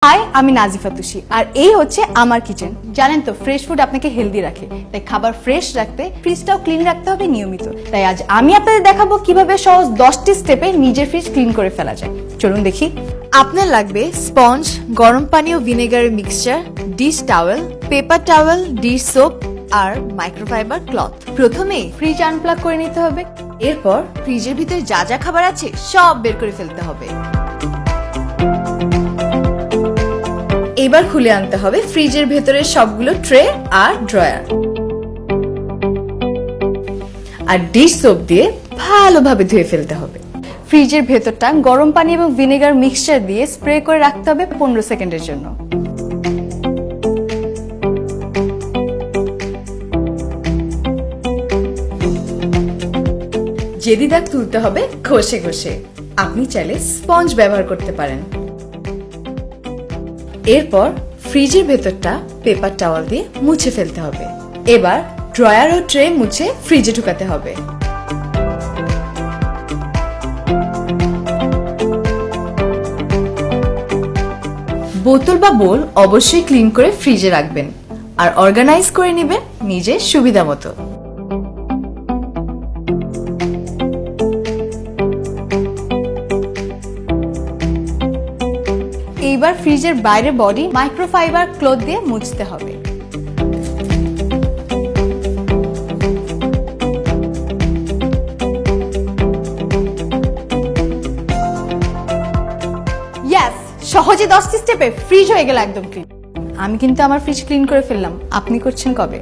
High, আমি নাজিফা তুষি আর এই হচ্ছে আমার কিচেন। জানেন তো ফ্রেশ ফুড আপনাকে হেলদি রাখে, তাই খাবার ফ্রেশ রাখতে ফ্রিজটাও ক্লিন রাখতে হবে নিয়মিত। তাই আজ আমি আপনাদের দেখাবো কিভাবে সহজ 10টি স্টেপে নিজের ফ্রিজ ক্লিন করে ফেলা যায়। চলুন দেখি। আপনার লাগবে স্পঞ্জ, গরম পানি ও ভিনেগারের mixture, dish towel, paper towel, dish soap আর মাইক্রোফাইবার ক্লথ। প্রথমে ফ্রিজ আনপ্লাগ করে নিতে হবে। এরপর ফ্রিজের ভিতরে যা যা খাবার আছে সব বের করে ফেলতে হবে। এবার খুলে আনতে হবে ফ্রিজের ভেতরের সবগুলো ট্রে আর ড্রয়ার, আর ডিশ সোপ দিয়ে ভালোভাবে ধুয়ে ফেলতে হবে। ফ্রিজের ভেতরটা গরম পানি এবং ভিনেগার মিক্সচার দিয়ে স্প্রে করে রাখতে হবে 15 সেকেন্ডের জন্য। জেদি দাগ তুলতে হবে ঘষে ঘষে। আপনি চাইলে স্পঞ্জ ব্যবহার করতে পারেন। এরপর ফ্রিজের ভেতরটা পেপার টাওয়াল দিয়ে মুছে ফেলতে হবে। এবার ড্রয়ার ও ট্রে মুছে ফ্রিজে ঢুকাতে হবে। বোতল বা বোল অবশ্যই ক্লিন করে ফ্রিজে রাখবেন আর অর্গানাইজ করে নেবেন নিজের সুবিধা মতো। এইবার ফ্রিজের বাইরের বডি মাইক্রোফাইবার ক্লথ দিয়ে মুছতে হবে। ইয়েস, সহজে 10টি স্টেপে ফ্রিজ হয়ে গেল একদম ক্লিন। আমি কিন্তু আমার ফ্রিজ ক্লিন করে ফেললাম। আপনি করছেন কবে?